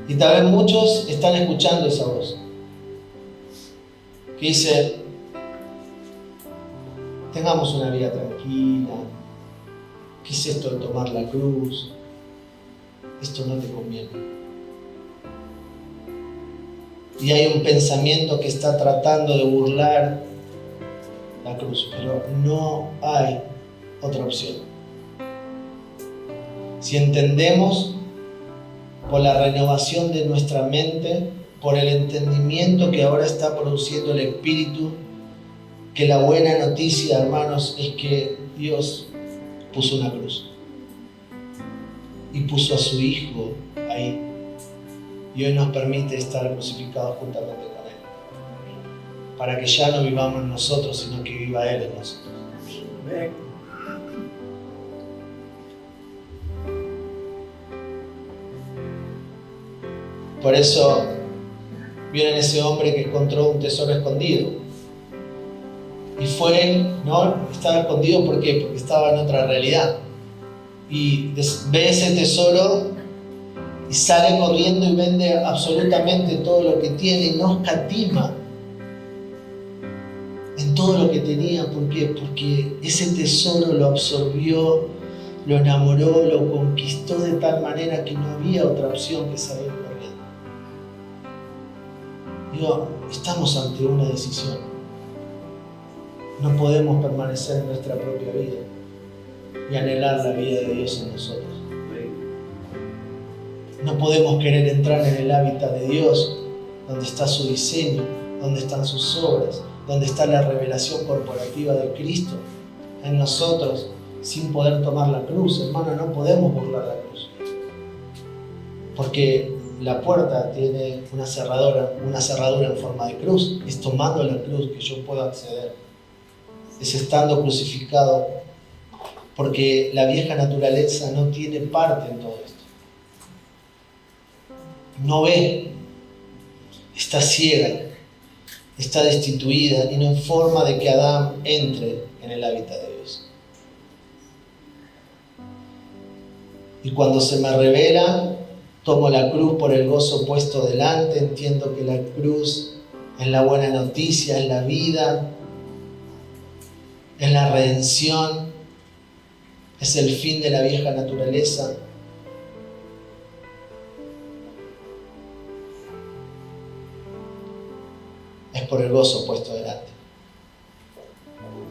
Y tal vez muchos están escuchando esa voz que dice: tengamos una vida tranquila, ¿qué es esto de tomar la cruz? Esto no te conviene. Y hay un pensamiento que está tratando de burlar la cruz, pero no hay otra opción. Si entendemos por la renovación de nuestra mente, por el entendimiento que ahora está produciendo el Espíritu, que la buena noticia, hermanos, es que Dios puso una cruz y puso a su Hijo ahí. Y hoy nos permite estar crucificados juntamente con Él, para que ya no vivamos nosotros, sino que viva Él en nosotros. Amén. Por eso vieron ese hombre que encontró un tesoro escondido. Y fue, ¿no? Estaba escondido, ¿por qué? Porque estaba en otra realidad. Y ve ese tesoro y sale corriendo y vende absolutamente todo lo que tiene y no escatima en todo lo que tenía. ¿Por qué? Porque ese tesoro lo absorbió, lo enamoró, lo conquistó de tal manera que no había otra opción que salir corriendo. Digo, estamos ante una decisión. No podemos permanecer en nuestra propia vida y anhelar la vida de Dios en nosotros. No podemos querer entrar en el hábitat de Dios, donde está su diseño, donde están sus obras, donde está la revelación corporativa de Cristo en nosotros, sin poder tomar la cruz. Hermano, no podemos burlar la cruz, porque la puerta tiene una cerradura en forma de cruz. Es tomando la cruz que yo puedo acceder, es estando crucificado, porque la vieja naturaleza no tiene parte en todo esto. No ve, está ciega, está destituida y no hay forma de que Adán entre en el hábitat de Dios. Y cuando se me revela, tomo la cruz por el gozo puesto delante, entiendo que la cruz es la buena noticia, es la vida, es la redención, es el fin de la vieja naturaleza. Es por el gozo puesto delante.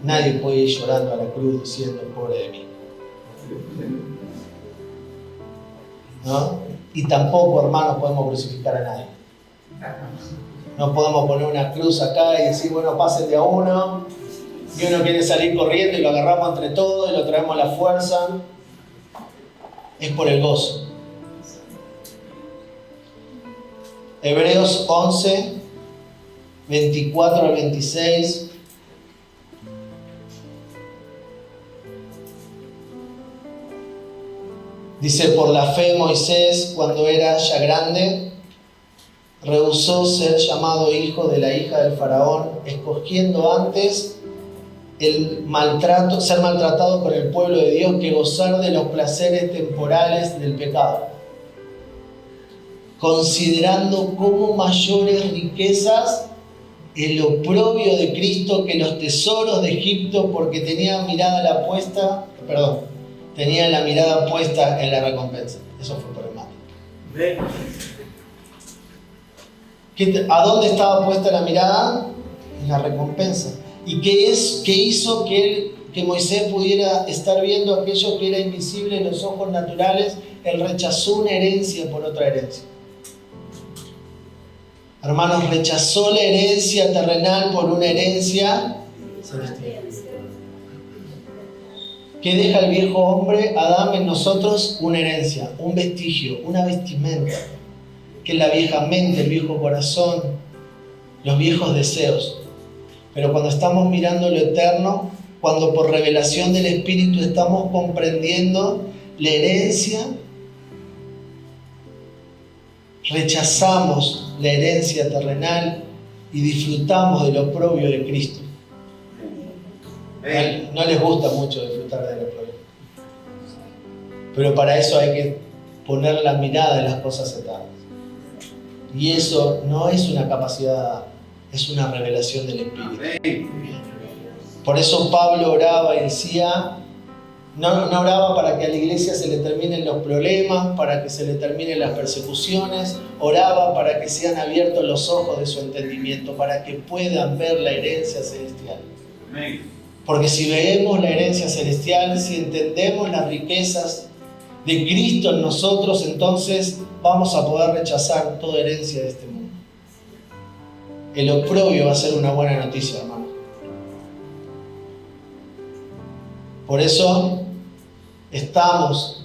Nadie puede ir llorando a la cruz diciendo: pobre de mí, ¿no? Y tampoco, hermanos, podemos crucificar a nadie. No podemos poner una cruz acá y decir: bueno, pasen de a uno, y uno quiere salir corriendo y lo agarramos entre todos y lo traemos a la fuerza. Es por el gozo. Hebreos 11, 24 al 26. Dice, por la fe Moisés, cuando era ya grande, rehusó ser llamado hijo de la hija del faraón, escogiendo antes ser maltratado por el pueblo de Dios que gozar de los placeres temporales del pecado, considerando como mayores riquezas el oprobio de Cristo que los tesoros de Egipto, porque tenía la mirada puesta en la recompensa. Eso fue por el mal. ¿A dónde estaba puesta la mirada? En la recompensa. ¿Y qué hizo que Moisés pudiera estar viendo aquello que era invisible en los ojos naturales? Él rechazó una herencia por otra herencia. Hermanos, rechazó la herencia terrenal por una herencia celestial. ¿Qué deja el viejo hombre, Adán, en nosotros? Una herencia, un vestigio, una vestimenta, que es la vieja mente, el viejo corazón, los viejos deseos. Pero cuando estamos mirando lo eterno, cuando por revelación del Espíritu estamos comprendiendo la herencia, rechazamos la herencia terrenal y disfrutamos del oprobio de Cristo. No les gusta mucho disfrutar del oprobio, pero para eso hay que poner la mirada en las cosas eternas. Y eso no es una capacidad, es una revelación del Espíritu. Por eso Pablo oraba y decía, no oraba para que a la iglesia se le terminen los problemas, para que se le terminen las persecuciones, oraba para que sean abiertos los ojos de su entendimiento, para que puedan ver la herencia celestial. Porque si vemos la herencia celestial, si entendemos las riquezas de Cristo en nosotros, entonces vamos a poder rechazar toda herencia de este mundo. El oprobio va a ser una buena noticia, hermano. Por eso estamos,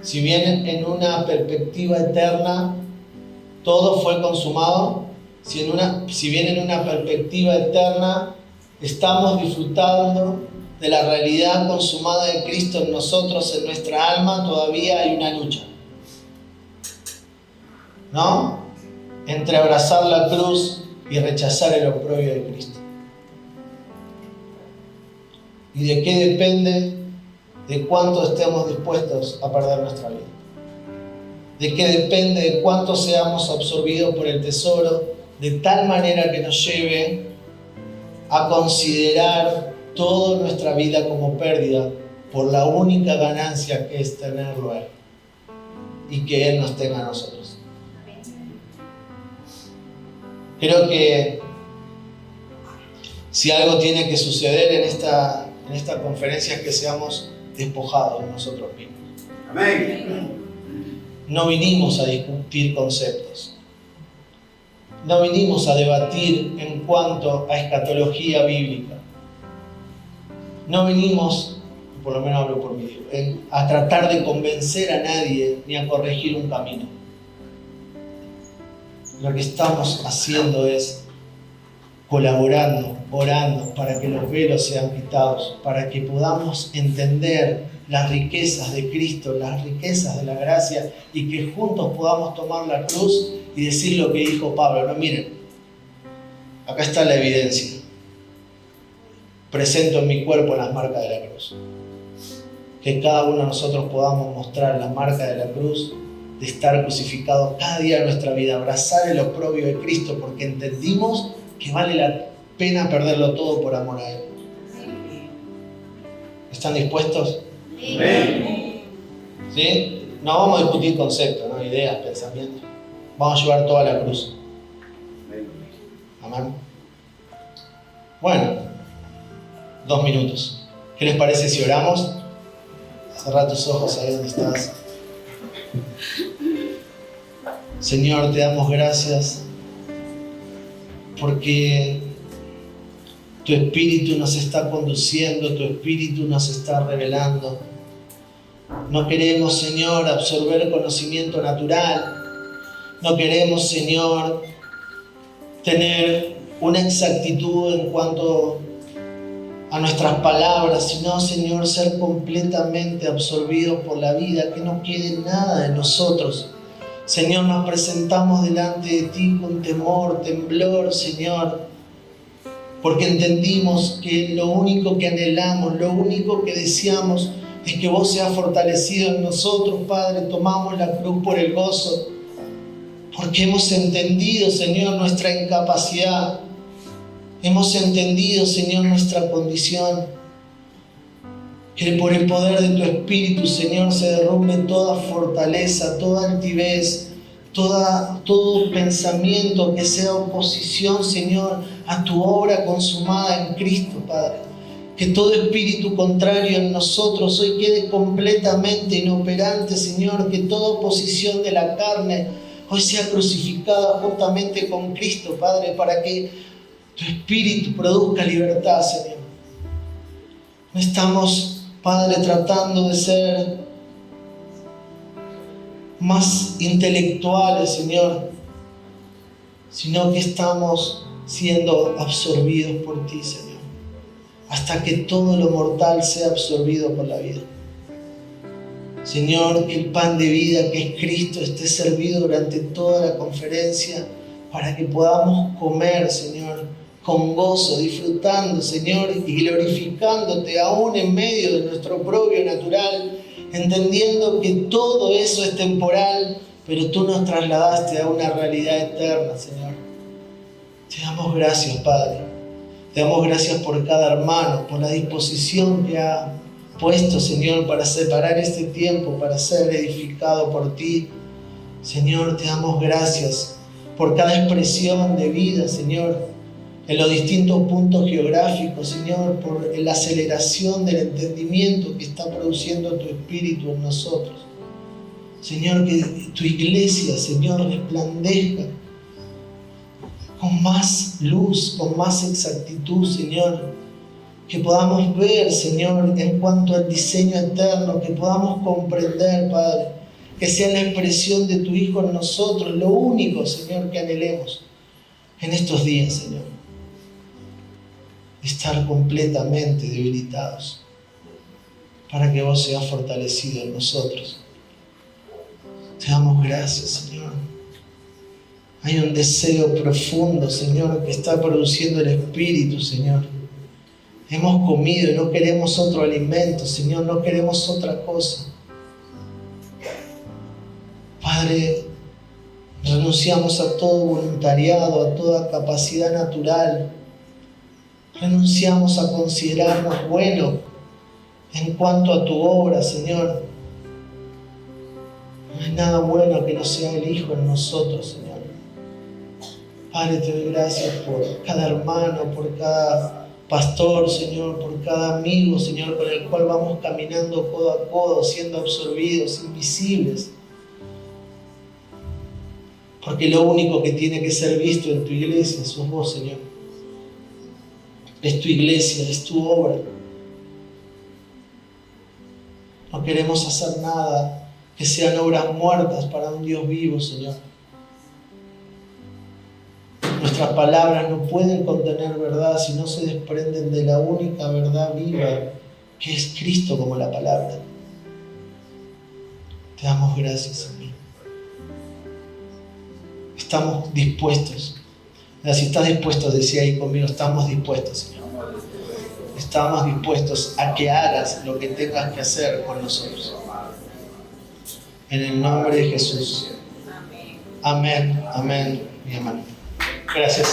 si bien en una perspectiva eterna todo fue consumado, si bien en una perspectiva eterna estamos disfrutando de la realidad consumada de Cristo en nosotros, en nuestra alma, todavía hay una lucha, ¿no? Entre abrazar la cruz y rechazar el oprobio de Cristo. ¿Y de qué depende? De cuánto estemos dispuestos a perder nuestra vida. ¿De qué depende? De cuánto seamos absorbidos por el tesoro, de tal manera que nos lleve a considerar toda nuestra vida como pérdida por la única ganancia que es tenerlo a Él y que Él nos tenga a nosotros. Creo que si algo tiene que suceder en esta conferencia es que seamos despojados de nosotros mismos. Amén. No vinimos a discutir conceptos. No vinimos a debatir en cuanto a escatología bíblica. No vinimos, por lo menos hablo por mí, a tratar de convencer a nadie ni a corregir un camino. Lo que estamos haciendo es colaborando, orando para que los velos sean quitados, para que podamos entender las riquezas de Cristo, las riquezas de la gracia, y que juntos podamos tomar la cruz y decir lo que dijo Pablo. No, miren, acá está la evidencia. Presento en mi cuerpo las marcas de la cruz. Que cada uno de nosotros podamos mostrar las marcas de la cruz, de estar crucificados cada día de nuestra vida, abrazar el oprobio de Cristo, porque entendimos que vale la pena perderlo todo por amor a Él. ¿Están dispuestos? ¿Sí? No vamos a discutir conceptos, ¿no? Ideas, pensamientos. Vamos a llevar toda la cruz. Amén. Bueno, 2 minutos. ¿Qué les parece si oramos? Cerrá tus ojos ahí donde estás. Señor, te damos gracias porque tu Espíritu nos está conduciendo, tu Espíritu nos está revelando. No queremos, Señor, absorber conocimiento natural. No queremos, Señor, tener una exactitud en cuanto a nuestras palabras, sino, Señor, ser completamente absorbidos por la vida, que no quede nada de nosotros. Señor, nos presentamos delante de Ti con temor, temblor, Señor, porque entendimos que lo único que anhelamos, lo único que deseamos es que vos seas fortalecido en nosotros, Padre. Tomamos la cruz por el gozo, porque hemos entendido, Señor, nuestra incapacidad. Hemos entendido, Señor, nuestra condición. Que por el poder de tu Espíritu, Señor, se derrumbe toda fortaleza, toda altivez, todo pensamiento que sea oposición, Señor, a tu obra consumada en Cristo, Padre. Que todo espíritu contrario en nosotros hoy quede completamente inoperante, Señor. Que toda oposición de la carne hoy sea crucificada juntamente con Cristo, Padre, para que tu Espíritu produzca libertad, Señor. No estamos, Padre, tratando de ser más intelectuales, Señor, sino que estamos siendo absorbidos por ti, Señor, hasta que todo lo mortal sea absorbido por la vida. Señor, que el pan de vida que es Cristo esté servido durante toda la conferencia para que podamos comer, Señor, con gozo, disfrutando, Señor, y glorificándote aún en medio de nuestro propio natural, entendiendo que todo eso es temporal, pero tú nos trasladaste a una realidad eterna, Señor. Te damos gracias, Padre. Te damos gracias por cada hermano, por la disposición que ha puesto, Señor, para separar este tiempo, para ser edificado por ti. Señor, te damos gracias por cada expresión de vida, Señor, en los distintos puntos geográficos, Señor, por la aceleración del entendimiento que está produciendo tu Espíritu en nosotros. Señor, que tu iglesia, Señor, resplandezca con más luz, con más exactitud, Señor. Que podamos ver, Señor, en cuanto al diseño eterno, que podamos comprender, Padre, que sea la expresión de tu Hijo en nosotros, lo único, Señor, que anhelemos en estos días, Señor. Estar completamente debilitados para que vos seas fortalecido en nosotros. Te damos gracias, Señor. Hay un deseo profundo, Señor, que está produciendo el Espíritu, Señor. Hemos comido y no queremos otro alimento, Señor, no queremos otra cosa. Padre, renunciamos a todo voluntariado, a toda capacidad natural. Renunciamos a considerarnos buenos en cuanto a tu obra, Señor. No hay nada bueno que no sea el Hijo en nosotros, Señor. Padre, te doy gracias por cada hermano, por cada pastor, Señor, por cada amigo, Señor, con el cual vamos caminando codo a codo, siendo absorbidos, invisibles. Porque lo único que tiene que ser visto en tu iglesia sos vos, Señor. Es tu iglesia, es tu obra. No queremos hacer nada que sean obras muertas para un Dios vivo, Señor. Nuestras palabras no pueden contener verdad si no se desprenden de la única verdad viva, que es Cristo como la palabra. Te damos gracias, Señor. Estamos dispuestos. Si estás dispuesto, decía ahí conmigo, estamos dispuestos, Señor. Estamos dispuestos a que hagas lo que tengas que hacer con nosotros. En el nombre de Jesús. Amén, amén y amén. Gracias.